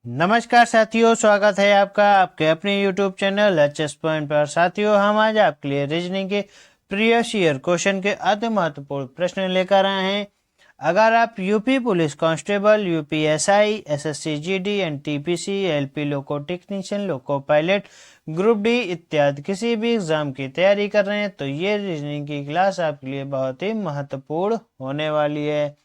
नमस्कार साथियों, स्वागत है आपका आपके अपने YouTube चैनल एचएस पॉइंट पर। साथियों, हम आज आपके लिए रीजनिंग के प्रीवियस ईयर क्वेश्चन के अति महत्वपूर्ण प्रश्न लेकर आए हैं। अगर आप UP police constable, UPSI, SSC GD, NTPC, LP loco technician, loco pilot, group D इत्यादि किसी भी एग्जाम की तैयारी कर रहे हैं तो ये रीजनिंग की क्लास आपके लिए बहुत ही महत्वपूर्ण होने वाली है।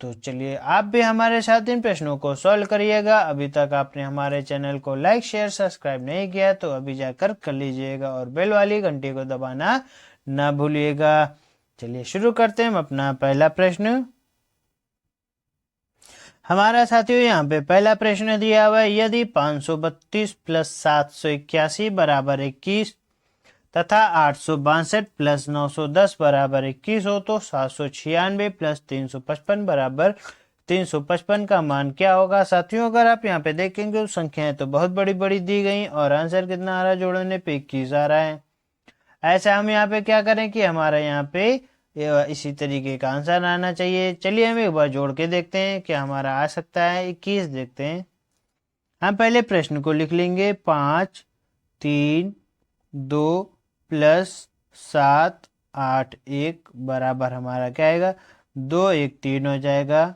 तो चलिए आप भी हमारे साथ इन प्रश्नों को सॉल्व करिएगा। अभी तक आपने हमारे चैनल को लाइक शेयर सब्सक्राइब नहीं किया तो अभी जाकर कर लीजिएगा और बेल वाली घंटी को दबाना ना भूलिएगा। चलिए शुरू करते हैं हम अपना पहला प्रश्न। हमारा साथियों यहाँ पे पहला प्रश्न दिया हुआ है, यदि 532 प्लस 781 बराबर 21 तथा 862 प्लस 910 बराबर 21 हो तो 796 प्लस 355 बराबर 355 का मान क्या होगा। साथियों, अगर आप यहाँ पे देखेंगे तो संख्याएं तो बहुत बड़ी बड़ी दी गई और आंसर कितना आ रहा है, जोड़ने पे 21 आ रहा है। ऐसा हम यहाँ पे क्या करें कि हमारा यहाँ पे इसी तरीके का आंसर आना चाहिए। चलिए हम एक बार जोड़ के देखते हैं क्या हमारा आ सकता है। 21 देखते हैं। हम पहले प्रश्न को लिख लेंगे, 5 3 2 प्लस 7 8 1 बराबर हमारा क्या आएगा, 2 1 3 हो जाएगा,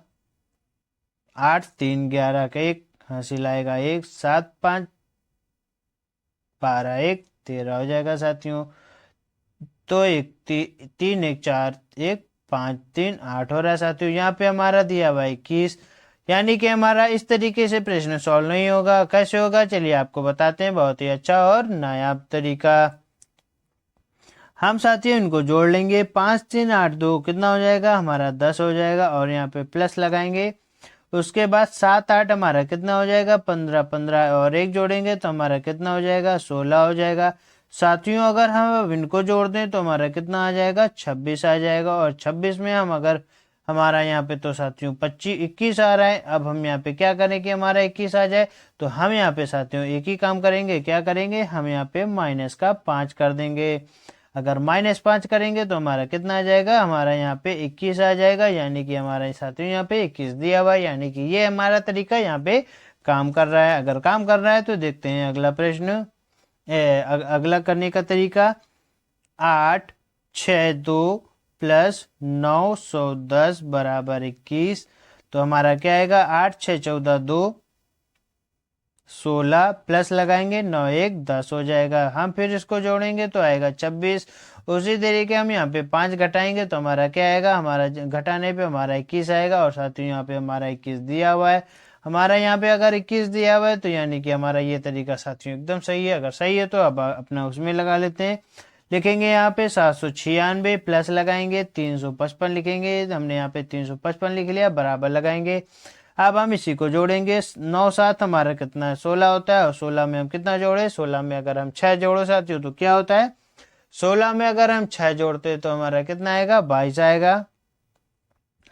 8 3 11 का 1 हासिल आएगा 1, 7 5 12 1 13 हो जाएगा साथियों। तो 3 1 4 1 5 3 8 हो रहा है साथियों। यहाँ पे हमारा दिया हुआ 21, यानी कि हमारा इस तरीके से प्रश्न सॉल्व नहीं होगा। कैसे होगा चलिए आपको बताते हैं, बहुत ही अच्छा और नायाब तरीका। हम साथियों इनको जोड़ लेंगे, 5 3 8 2 कितना हो जाएगा हमारा 10 हो जाएगा और यहाँ पे प्लस लगाएंगे। उसके बाद 7 8 हमारा कितना हो जाएगा 15 15 और 1 जोड़ेंगे तो हमारा कितना हो जाएगा 16 हो जाएगा। साथियों अगर हम अब इनको जोड़ दें तो हमारा कितना आ जाएगा 26 आ जाएगा और 26 में हम अगर हमारा यहाँ पे तो साथियों 21 आ रहा है। अब हम यहाँ पे क्या करें कि हमारा 21 आ जाए, तो हम यहाँ पे साथियों एक ही काम करेंगे, क्या करेंगे हम यहाँ पे माइनस का 5 कर देंगे। अगर -5 करेंगे तो हमारा कितना आ जाएगा, हमारा यहाँ पे 21 आ जाएगा, यानी कि हमारा साथियों यहाँ पे 21 दिया हुआ है। यानी कि ये हमारा तरीका यहाँ पे काम कर रहा है। अगर काम कर रहा है तो देखते हैं अगला प्रश्न, अगला करने का तरीका। 8 6 2 प्लस 910 बराबर 21, तो हमारा क्या आएगा 8 6 14 2 16 प्लस लगाएंगे 9 1 10 हो जाएगा। हम फिर इसको जोड़ेंगे तो आएगा 26। उसी तरीके हम यहाँ पे 5 घटाएंगे तो हमारा क्या आएगा, हमारा घटाने पे हमारा 21 आएगा और साथ ही यहाँ पे हमारा 21 दिया हुआ है। हमारा यहाँ पे अगर 21 दिया हुआ है तो यानी कि हमारा ये तरीका साथियों एकदम सही है। अगर सही है तो अब अपना उसमें लगा लेते हैं। लिखेंगे यहाँ पे 796 प्लस लगाएंगे 355 लिखेंगे। हमने यहाँ पे 355 लिख लिया, बराबर लगाएंगे। अब हम इसी को जोड़ेंगे, 9 7 हमारा कितना है 16 होता है और 16 में हम कितना जोड़े, 16 में अगर हम 6 जोड़ो साथियों तो क्या होता है, 16 में अगर हम 6 जोड़ते तो हमारा कितना आएगा 22 आएगा।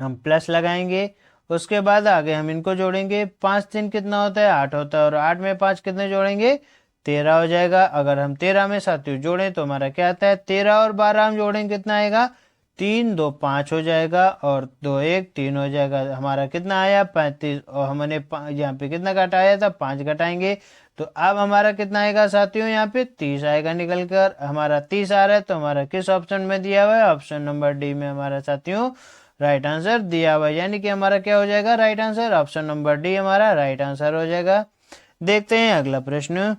हम प्लस लगाएंगे। उसके बाद आगे हम इनको जोड़ेंगे, 5 3 कितना होता है 8 होता है और 8 में 5 कितने जोड़ेंगे 13 हो जाएगा। अगर हम 13 में साथियों जोड़ें तो हमारा क्या आता है, 13 और 12 हम जोड़ेंगे कितना आएगा 3 2 5 हो जाएगा और 2 1 3 हो जाएगा। हमारा कितना आया 35 और हमने यहाँ पे कितना घटाया था 5 घटाएंगे तो अब हमारा कितना आएगा साथियों, यहाँ पे 30 आएगा निकल कर। हमारा 30 आ रहा है तो हमारा किस ऑप्शन में दिया हुआ है, ऑप्शन नंबर डी में हमारा साथियों राइट आंसर दिया हुआ है। यानी कि हमारा क्या हो जाएगा right answer, option number D हमारा राइट आंसर हो जाएगा। देखते हैं अगला प्रश्न।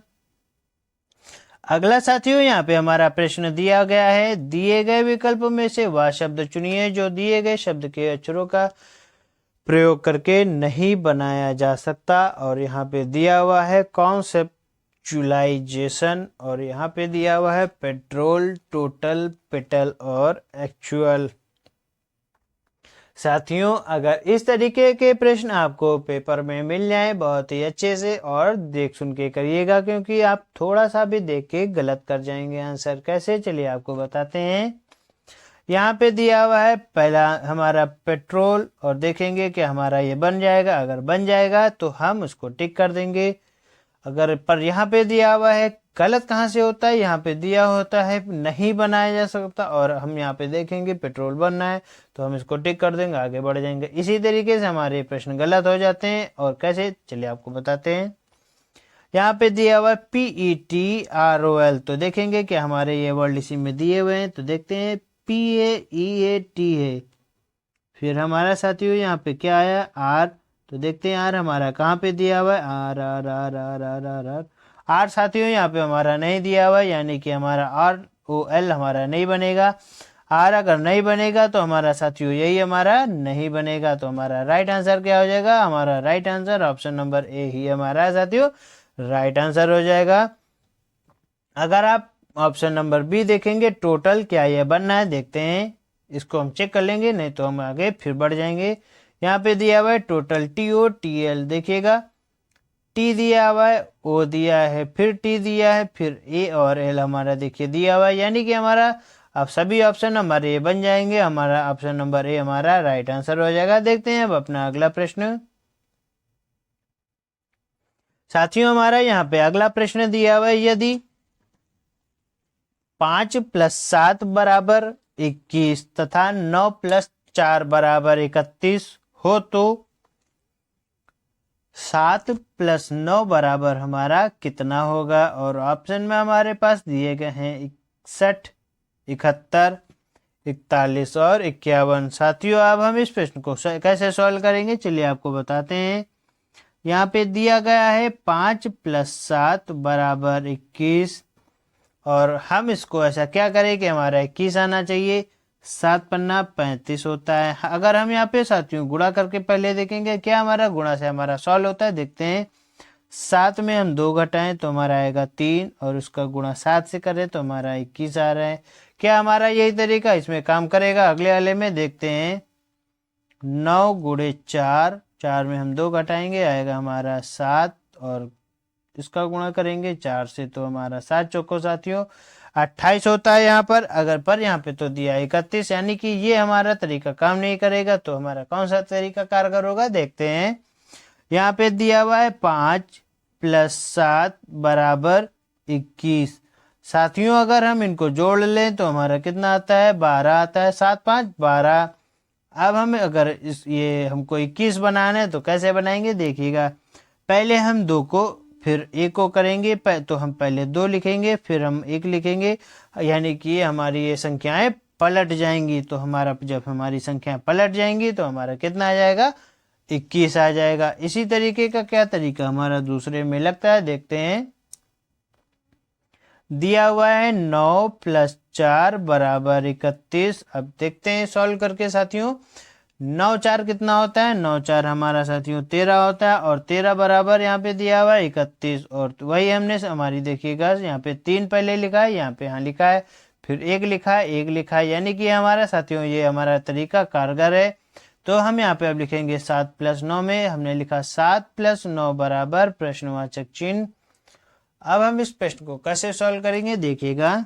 अगला साथियों यहाँ पे हमारा प्रश्न दिया गया है, दिए गए विकल्प में से वह शब्द चुनिए जो दिए गए शब्द के अक्षरों का प्रयोग करके नहीं बनाया जा सकता। और यहाँ पे दिया हुआ है कॉन्सेप्चुलाइजेशन और यहाँ पे दिया हुआ है पेट्रोल, टोटल, पेटल और एक्चुअल। साथियों अगर इस तरीके के प्रश्न आपको पेपर में मिल जाए बहुत ही अच्छे से और देख सुन के करिएगा, क्योंकि आप थोड़ा सा भी देख के गलत कर जाएंगे आंसर। कैसे चलिए आपको बताते हैं। यहाँ पे दिया हुआ है पहला हमारा पेट्रोल और देखेंगे कि हमारा ये बन जाएगा। अगर बन जाएगा तो हम उसको टिक कर देंगे। अगर पर यहाँ पे दिया हुआ है गलत कहाँ से होता है, यहाँ पे दिया होता है नहीं बनाया जा सकता, और हम यहाँ पे देखेंगे पेट्रोल बनना है तो हम इसको टिक कर देंगे, आगे बढ़ जाएंगे। इसी तरीके से हमारे प्रश्न गलत हो जाते हैं। और कैसे, चलिए आपको बताते हैं। यहाँ पे दिया हुआ PETROL, तो देखेंगे कि हमारे ये वर्ड इसी में दिए हुए हैं, तो देखते हैं PAEAT है। फिर हमारा साथियों यहाँ पे क्या आया, R, तो देखते हैं आर हमारा कहाँ पे दिया हुआ है, आर आर आर आर आर आर आर आर साथियों यहाँ पे हमारा नहीं दिया हुआ है, यानी कि हमारा ROL हमारा नहीं बनेगा। आर अगर नहीं बनेगा तो हमारा साथियों यही हमारा नहीं बनेगा। तो हमारा राइट आंसर क्या हो जाएगा, हमारा right answer option number A ही हमारा साथियों राइट आंसर हो जाएगा। अगर आप ऑप्शन नंबर बी देखेंगे, टोटल क्या ये बनना है, देखते हैं, इसको हम चेक कर लेंगे, नहीं तो हम आगे फिर बढ़ जाएंगे। यहाँ पे दिया हुआ है टोटल TOTL, देखिएगा T दिया हुआ है, O दिया है, फिर T दिया है, फिर A और L हमारा देखिए दिया हुआ है, यानी कि हमारा अब सभी ऑप्शन हमारे ये बन जाएंगे। हमारा ऑप्शन नंबर ए हमारा राइट आंसर हो जाएगा। देखते हैं अब अपना अगला प्रश्न। साथियों हमारा यहाँ पे अगला प्रश्न दिया हुआ है, यदि 5 + 7 = 21 तथा 9 + 4 = 31 हो तो 7 + 9 बराबर हमारा कितना होगा। और ऑप्शन में हमारे पास दिए गए हैं 61, 71, 41 और 51। साथियों अब हम इस प्रश्न को कैसे सॉल्व करेंगे, चलिए आपको बताते हैं। यहाँ पे दिया गया है 5 + 7 = 21, और हम इसको ऐसा क्या करें कि हमारा 21 आना चाहिए। 7 पन्ना 35 होता है। अगर हम यहाँ पे साथियों गुणा करके पहले देखेंगे क्या हमारा गुणा से हमारा सॉल्व होता है, देखते हैं। 7 में हम 2 घटाएं तो हमारा आएगा 3, और उसका गुणा 7 से करें तो हमारा 21 आ रहा है। क्या हमारा यही तरीका इसमें काम करेगा, अगले वाले में देखते हैं। 9 × 4, 4 में हम 2 घटाएंगे, आएगा हमारा 7, और इसका गुणा करेंगे 4 से तो हमारा 7 चौको साथियों 28 होता है यहाँ पर। अगर पर यहाँ पे तो दिया 31, यानी कि ये हमारा तरीका काम नहीं करेगा। तो हमारा कौन सा तरीका कारगर होगा, देखते हैं। यहाँ पे दिया हुआ है 5 + 7 = 21। साथियों अगर हम इनको जोड़ लें तो हमारा कितना आता है, 12 आता है। 7 5 12। अब हमें अगर ये हमको 21 बनाना है तो कैसे बनाएंगे, देखिएगा। पहले हम 2 को फिर 1 को करेंगे, तो हम पहले 2 लिखेंगे, फिर हम 1 लिखेंगे, यानी कि हमारी ये संख्याएं पलट जाएंगी। तो हमारा जब हमारी संख्याएं पलट जाएंगी तो हमारा कितना आ जाएगा, 21 आ जाएगा। इसी तरीके का क्या तरीका हमारा दूसरे में लगता है, देखते हैं। दिया हुआ है 9 + 4 = 31। अब देखते हैं सॉल्व करके साथियों। 9 4 कितना होता है, 9 4 हमारा साथियों 13 होता है, और 13 बराबर यहाँ पे दिया हुआ है 31। और वही हमने हमारी देखिएगा यहाँ पे 3 पहले लिखा है, यहाँ पे यहाँ लिखा है, फिर 1 लिखा है, 1 लिखा है, यानी कि हमारा साथियों ये हमारा तरीका कारगर है। तो हम यहाँ पे अब लिखेंगे 7 + 9 में हमने लिखा 7 + 9 = प्रश्नवाचक चिन्ह। अब हम इस प्रश्न को कैसे सॉल्व करेंगे, देखिएगा।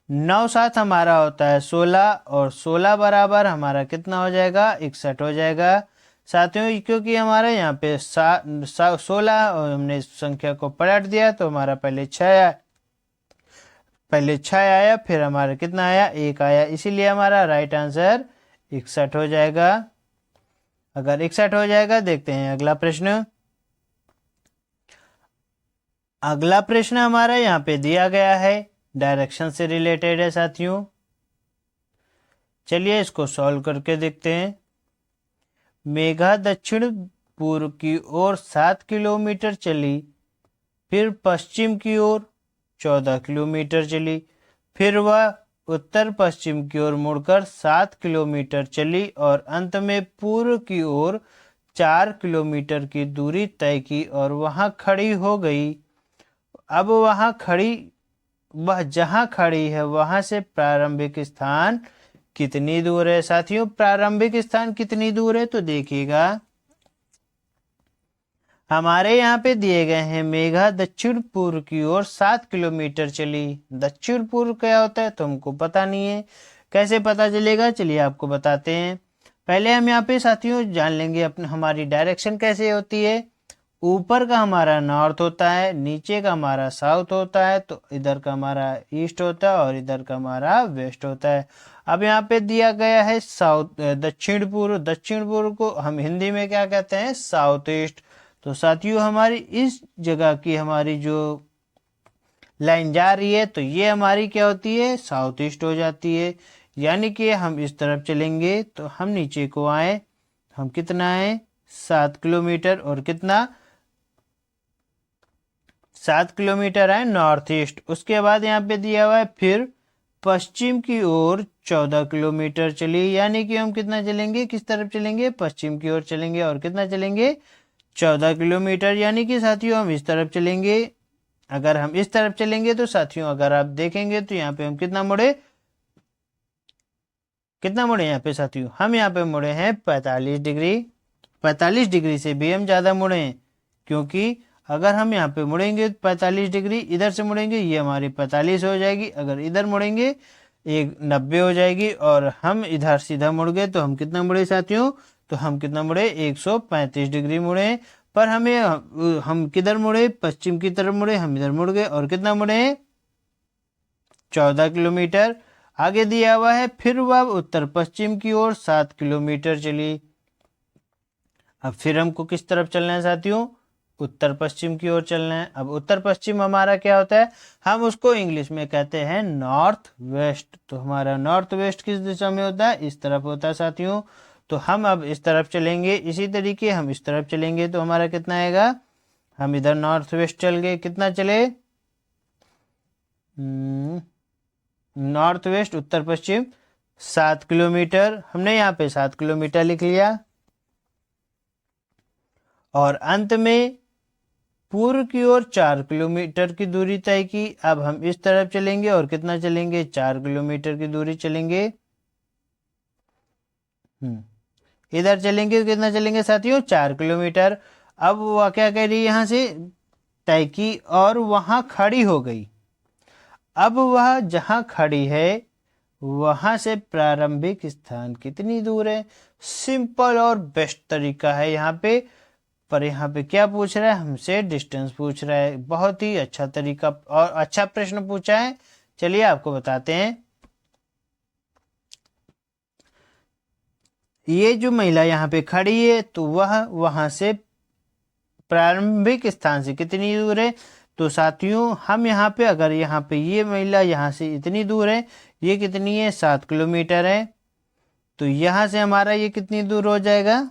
9 7 हमारा होता है 16, और 16 बराबर हमारा कितना हो जाएगा, 61 हो जाएगा। साथियों क्योंकि हमारा यहाँ पे 16 और हमने संख्या को पलट दिया तो हमारा पहले 6 आया, फिर हमारा कितना आया, 1 आया, इसीलिए हमारा राइट आंसर 61 हो जाएगा। अगर 61 हो जाएगा, देखते हैं अगला प्रश्न। अगला प्रश्न हमारा यहाँ पे दिया गया है, डायरेक्शन से रिलेटेड है साथियों। चलिए इसको सॉल्व करके देखते हैं। मेघा दक्षिण पूर्व की ओर 7 किलोमीटर चली, फिर पश्चिम की ओर 14 किलोमीटर चली, फिर वह उत्तर पश्चिम की ओर मुड़कर 7 किलोमीटर चली, और अंत में पूर्व की ओर 4 किलोमीटर की दूरी तय की और वहां खड़ी हो गई। अब वह जहां खड़ी है वहां से प्रारंभिक स्थान कितनी दूर है। साथियों प्रारंभिक स्थान कितनी दूर है, तो देखिएगा हमारे यहाँ पे दिए गए हैं मेघा दक्षिण पूर्व की ओर 7 किलोमीटर चली। दक्षिण पूर्व क्या होता है तो हमको पता नहीं है, कैसे पता चलेगा, चलिए आपको बताते हैं। पहले हम यहाँ पे साथियों जान लेंगे अपने हमारी डायरेक्शन कैसे होती है। ऊपर का हमारा नॉर्थ होता है, नीचे का हमारा साउथ होता है, तो इधर का हमारा ईस्ट होता है और इधर का हमारा वेस्ट होता है। अब यहाँ पे दिया गया है साउथ दक्षिण पूर्व। दक्षिण पूर्व को हम हिंदी में क्या कहते हैं? South east. तो साथियों हमारी इस जगह की हमारी जो लाइन जा रही है तो ये हमारी क्या होती है? साउथ ईस्ट हो जाती है। यानी कि हम इस तरफ चलेंगे तो हम नीचे को आए, हम कितना आए? 7 किलोमीटर, और कितना? 7 किलोमीटर है नॉर्थ ईस्ट। उसके बाद यहाँ पे दिया हुआ है फिर पश्चिम की ओर 14 किलोमीटर चलिए। यानी कि हम कितना चलेंगे? किस तरफ चलेंगे? पश्चिम की ओर चलेंगे, और कितना चलेंगे? 14 किलोमीटर। यानी कि साथियों हम इस तरफ चलेंगे। अगर हम इस तरफ चलेंगे तो साथियों अगर आप देखेंगे तो यहाँ पे हम कितना मुड़े? कितना मुड़े यहाँ पे साथियों? हम यहाँ पे मुड़े हैं 45 डिग्री। 45 डिग्री से भी हम ज़्यादा मुड़े हैं, क्योंकि अगर हम यहाँ पे मुड़ेंगे 45 डिग्री, इधर से मुड़ेंगे ये हमारी 45 हो जाएगी, अगर इधर मुड़ेंगे एक 90 हो जाएगी, और हम इधर सीधा मुड़ गए तो हम कितना मुड़े साथियों? तो हम कितना मुड़े? 135 डिग्री मुड़े। पर हमें हम किधर मुड़े? पश्चिम की तरफ मुड़े, हम इधर मुड़ गए, और कितना मुड़े? 14 किलोमीटर। आगे दिया हुआ है फिर वह उत्तर पश्चिम की ओर 7 किलोमीटर चली। अब फिर हमको किस तरफ चलना है साथियों? उत्तर पश्चिम की ओर चलना है। अब उत्तर पश्चिम हमारा क्या होता है? हम उसको इंग्लिश में कहते हैं नॉर्थ वेस्ट। तो हमारा नॉर्थ वेस्ट किस दिशा में होता है? इस तरफ होता है साथियों। तो हम अब इस तरफ चलेंगे, इसी तरीके हम इस तरफ चलेंगे तो हमारा कितना आएगा? हम इधर नॉर्थ वेस्ट चल गए, कितना चले? नॉर्थ वेस्ट उत्तर पश्चिम 7 किलोमीटर। हमने यहाँ पे 7 किलोमीटर लिख लिया। और अंत में पूर्व की ओर 4 किलोमीटर की दूरी तय की। अब हम इस तरफ चलेंगे, और कितना चलेंगे? 4 किलोमीटर की दूरी चलेंगे। इधर चलेंगे, कितना चलेंगे साथियों? 4 किलोमीटर। अब वह क्या कह रही है? यहाँ से तय की और वहां खड़ी हो गई। अब वह जहां खड़ी है वहां से प्रारंभिक स्थान कितनी दूर है? सिंपल और बेस्ट तरीका है यहाँ पे। पर यहाँ पे क्या पूछ रहा है? हमसे डिस्टेंस पूछ रहा है। बहुत ही अच्छा तरीका और अच्छा प्रश्न पूछा है। चलिए आपको बताते हैं। ये जो महिला यहाँ पे खड़ी है तो वह वहां से प्रारंभिक स्थान से कितनी दूर है? तो साथियों हम यहाँ पे अगर यहाँ पे ये महिला यहाँ से इतनी दूर है, ये कितनी है? 7 किलोमीटर है। तो यहाँ से हमारा ये कितनी दूर हो जाएगा?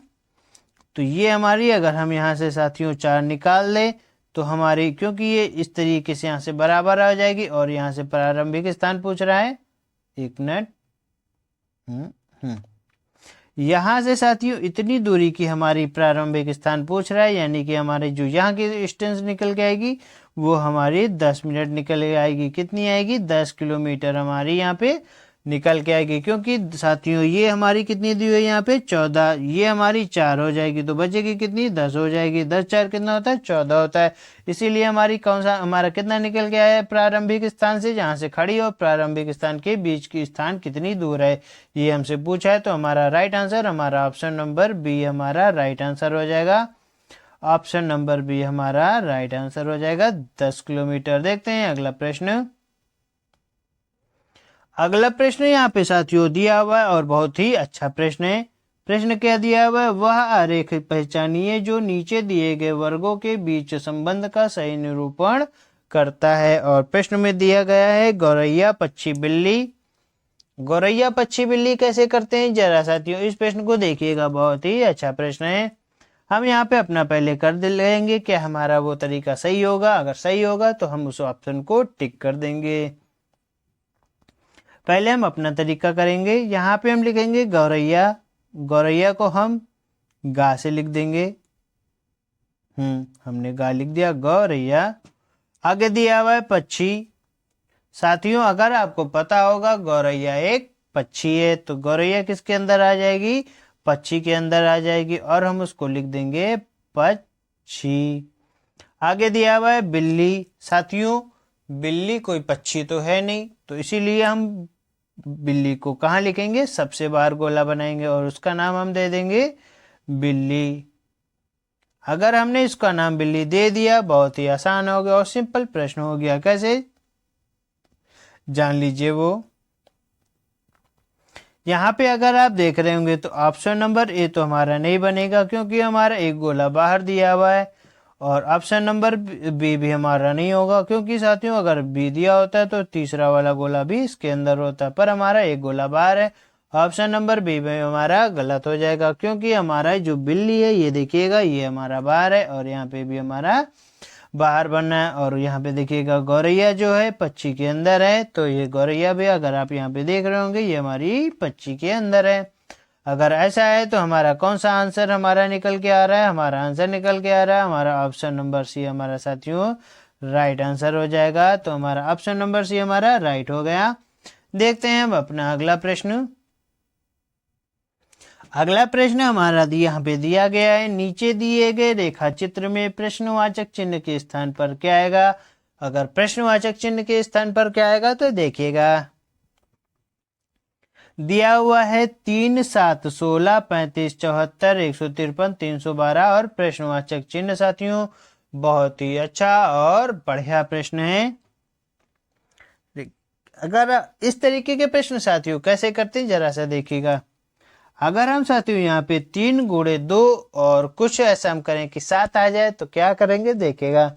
तो ये हमारी, अगर हम यहाँ से साथियों 4 निकाल लें तो हमारी, क्योंकि ये इस तरीके से यहाँ से बराबर आ जाएगी, और यहाँ से प्रारंभिक स्थान पूछ रहा है। एक मिनट। यहाँ से साथियों इतनी दूरी की हमारी प्रारंभिक स्थान पूछ रहा है, यानी कि हमारे जो यहाँ की डिस्टेंस निकल के आएगी वो हमारी 10 मिनट निकल के आएगी। कितनी आएगी? 10 किलोमीटर हमारी यहाँ पे निकल के आएगी। क्योंकि साथियों ये हमारी कितनी दी हुई है यहाँ पे? 14। ये हमारी 4 हो जाएगी, तो बचेगी कितनी? 10 हो जाएगी। 10 4 कितना होता है? 14 होता है। इसीलिए हमारी कौन सा हमारा कितना निकल के आया है? प्रारंभिक स्थान से, जहाँ से खड़ी हो प्रारंभिक स्थान के बीच की स्थान कितनी दूर है, ये हमसे पूछा है। तो हमारा राइट आंसर हमारा ऑप्शन नंबर बी हमारा राइट आंसर हो जाएगा। ऑप्शन नंबर बी हमारा राइट आंसर हो जाएगा, 10 किलोमीटर। देखते हैं अगला प्रश्न। अगला प्रश्न यहाँ पे साथियों दिया हुआ है और बहुत ही अच्छा प्रश्न है। प्रश्न क्या दिया हुआ है? वह आरेख पहचानिए जो नीचे दिए गए वर्गों के बीच संबंध का सही निरूपण करता है। और प्रश्न में दिया गया है गौरैया पक्षी बिल्ली। गौरैया पक्षी बिल्ली कैसे करते हैं? जरा साथियों इस प्रश्न को देखिएगा, बहुत ही अच्छा प्रश्न है। हम यहाँ पे अपना पहले कर लेंगे, क्या हमारा वो तरीका सही होगा? अगर सही होगा तो हम उस ऑप्शन को टिक कर देंगे। पहले हम अपना तरीका करेंगे। यहाँ पे हम लिखेंगे गौरैया। गौरैया को हम गा से लिख देंगे। हमने गा लिख दिया, गौरैया। आगे दिया हुआ है पक्षी। साथियों अगर आपको पता होगा गौरैया एक पक्षी है, तो गौरैया किसके अंदर आ जाएगी? पक्षी के अंदर आ जाएगी, और हम उसको लिख देंगे पक्षी। आगे दिया हुआ है बिल्ली। साथियों बिल्ली कोई पक्षी तो है नहीं, तो इसीलिए हम बिल्ली को कहाँ लिखेंगे? सबसे बाहर गोला बनाएंगे और उसका नाम हम दे देंगे बिल्ली। अगर हमने इसका नाम बिल्ली दे दिया, बहुत ही आसान हो गया और सिंपल प्रश्न हो गया। कैसे, जान लीजिए वो। यहाँ पे अगर आप देख रहे होंगे तो ऑप्शन नंबर ए तो हमारा नहीं बनेगा, क्योंकि हमारा एक गोला बाहर दिया हुआ है। और ऑप्शन नंबर बी भी हमारा नहीं होगा, क्योंकि साथियों अगर बी दिया होता है तो तीसरा वाला गोला भी इसके अंदर होता है, पर हमारा एक गोला बाहर है। ऑप्शन नंबर बी में हमारा गलत हो जाएगा, क्योंकि हमारा जो बिल्ली है ये देखिएगा ये हमारा बाहर है और यहाँ पे भी हमारा बाहर बनना है। और यहाँ पे देखिएगा गौरैया जो है पक्षी के अंदर है, तो ये गौरैया भी अगर आप यहाँ पे देख रहे होंगे ये हमारी पक्षी के अंदर है। अगर ऐसा है तो हमारा कौन सा आंसर हमारा निकल के आ रहा है, हमारा आंसर निकल के आ रहा है हमारा ऑप्शन नंबर सी हमारा साथियों राइट आंसर हो जाएगा। तो हमारा ऑप्शन नंबर सी हमारा राइट हो गया। देखते हैं हम अपना अगला प्रश्न। अगला प्रश्न हमारा यहाँ पे दिया गया है, नीचे दिए गए रेखा चित्र में प्रश्नवाचक चिन्ह के स्थान पर क्या आएगा। अगर प्रश्नवाचक चिन्ह के स्थान पर क्या आएगा तो देखिएगा, दिया हुआ है 3, 7, 16, 35, 74, 153, 312 और प्रश्नवाचक चिन्ह साथियों बहुत ही अच्छा और बढ़िया प्रश्न है। अगर इस तरीके के प्रश्न साथियों कैसे करते हैं जरा सा देखिएगा। अगर हम साथियों यहाँ पे 3 गुणे 2 और कुछ ऐसा हम करें कि 7 आ जाए तो क्या करेंगे देखिएगा।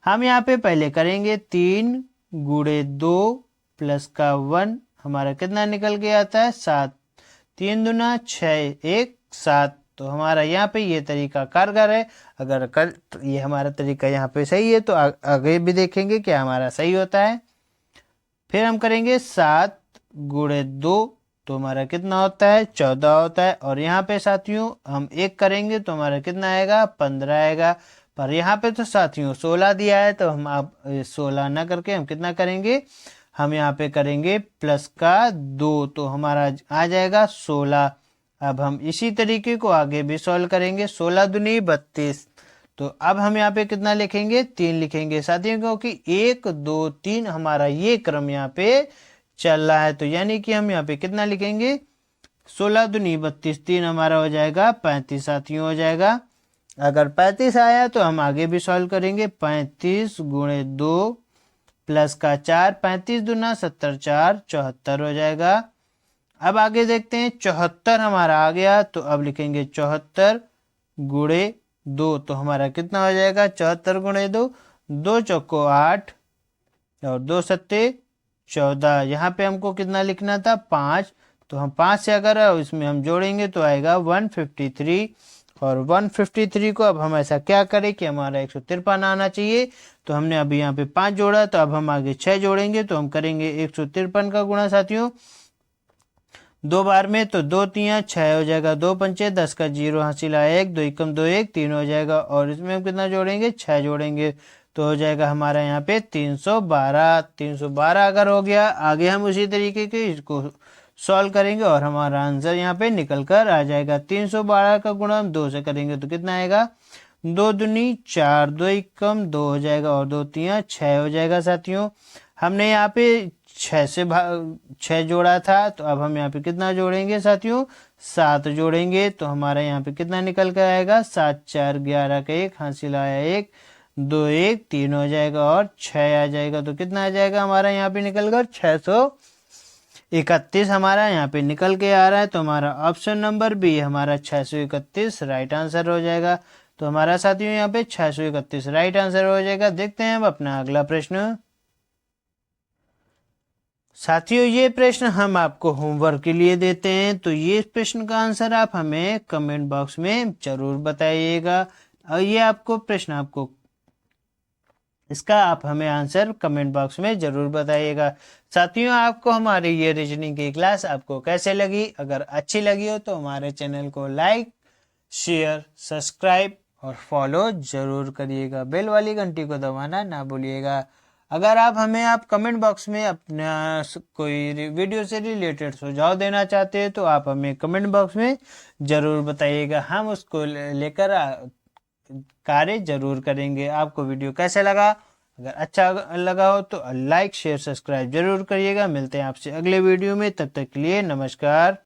हम यहाँ पे पहले करेंगे 3 गुणे 2 प्लस का 1 हमारा कितना निकल के आता है 7, 3 दूना 6, 1 7। तो हमारा यहाँ पे ये तरीका कारगर है। अगर ये हमारा तरीका यहाँ पे सही है तो आगे भी देखेंगे क्या हमारा सही होता है। फिर हम करेंगे 7 गुणे 2 तो हमारा कितना होता है 14 होता है। और यहाँ पे साथियों हम 1 करेंगे तो हमारा कितना आएगा 15 आएगा। पर यहाँ पे तो साथियों 16 दिया है, तो हम आप 16 ना करके हम कितना करेंगे, हम यहाँ पे करेंगे प्लस का 2 तो हमारा आ जाएगा 16। अब हम इसी तरीके को आगे भी सॉल्व करेंगे। 16 दूनी 32। तो अब हम यहाँ पे कितना लिखेंगे 3 लिखेंगे साथियों, क्योंकि 1 2 3 हमारा ये क्रम यहाँ पे चल रहा है। तो यानी कि हम यहाँ पे कितना लिखेंगे 16 दूनी 32, 3 हमारा हो जाएगा 35 साथियों हो जाएगा। अगर 35 आया तो हम आगे भी सॉल्व करेंगे। 35 गुणे 2 प्लस का 4, 35 दूना 70, 4 74 हो जाएगा। अब आगे देखते हैं 74 हमारा आ गया, तो अब लिखेंगे 74 गुणे 2 तो हमारा कितना हो जाएगा 74 गुणे 2, 2 चौको 8 और 2 सत्ते 14। यहाँ पे हमको कितना लिखना था 5, तो हम 5 से अगर इसमें हम जोड़ेंगे तो आएगा 153। और 153 को अब हम ऐसा क्या करें कि हमारा 153 आना चाहिए। तो हमने अभी यहाँ पे 5 जोड़ा, तो अब हम आगे 6 जोड़ेंगे तो हम करेंगे 153 का गुणा साथियों 2 बार में, तो 2 3 6 हो जाएगा, 2 पंचे 10 का 0 हासिल आया 1, 2 एकम 2 1 3 हो जाएगा। और इसमें हम कितना जोड़ेंगे 6 जोड़ेंगे तो हो जाएगा हमारा यहाँ पे 312। 312 अगर हो गया, आगे हम उसी तरीके के इसको सॉल्व करेंगे और हमारा आंसर यहाँ पे निकल कर आ जाएगा। 312 का गुणा हम 2 से करेंगे तो कितना आएगा 2 दूनी 4, 2 एकम 2 हो जाएगा और 2 3 6 हो जाएगा साथियों। हमने यहाँ पे 6 से 6 जोड़ा था, तो अब हम यहाँ पे कितना जोड़ेंगे साथियों 7 जोड़ेंगे। तो हमारा यहाँ पे कितना निकल कर आएगा 7 4 11 का 1 हासिल आया 1, 2 1 3 हो जाएगा और 6 आ जाएगा। तो कितना आ जाएगा हमारा यहाँ पे निकल कर 631 हमारा यहाँ पे निकल के आ रहा है। तो हमारा ऑप्शन नंबर बी हमारा 631 राइट आंसर हो जाएगा। तो हमारा साथियों यहाँ पे 631 राइट आंसर हो जाएगा। देखते हैं अब अपना अगला प्रश्न। साथियों ये प्रश्न हम आपको होमवर्क के लिए देते हैं, तो ये प्रश्न का आंसर आप हमें कमेंट बॉक्स में जरूर बताइएगा। और ये आपको प्रश्न आपको इसका आप हमें आंसर कमेंट बॉक्स में जरूर बताइएगा। साथियों आपको हमारी ये रीजनिंग की क्लास आपको कैसे लगी, अगर अच्छी लगी हो तो हमारे चैनल को लाइक शेयर सब्सक्राइब और फॉलो जरूर करिएगा। बेल वाली घंटी को दबाना ना भूलिएगा। अगर आप कमेंट बॉक्स में अपना कोई वीडियो से रिलेटेड सुझाव देना चाहते हैं तो आप हमें कमेंट बॉक्स में ज़रूर बताइएगा, हम उसको लेकर कार्य जरूर करेंगे। आपको वीडियो कैसे लगा, अगर अच्छा लगा हो तो लाइक शेयर सब्सक्राइब जरूर करिएगा। मिलते हैं आपसे अगले वीडियो में, तब तक के लिए नमस्कार।